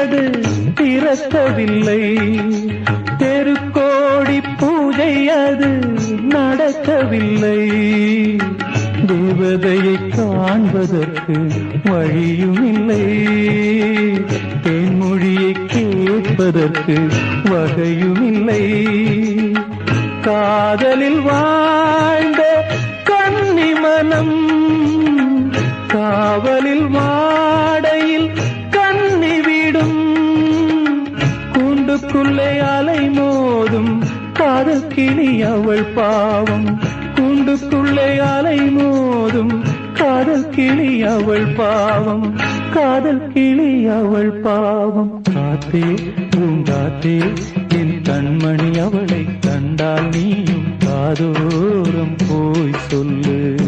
அது திறக்கவில்லை. தெருக்கோடி பூஜை அது நடக்கவில்லை. தேவதையை காண்பதற்கு வழியும் இல்லை. தேன்மொழியை கேட்பதற்கு வகையும் இல்லை. காதலில் வாழ்ந்த கன்னி மனம் காவலில் மாடையில் கண்ணி விடும். கூண்டுக்குள்ளே அலை மோதும் காதல் கிளி அவள் பாவம். கூண்டுக்குள்ளே அலை மோதும் காதல் கிளி அவள் பாவம். காதல் கிளி அவள் பாவம். காத்தே பூங்காத்தே என் கண்மணி அவளை கண்டால் நீயும் காதோரம் போய் சொல்லு.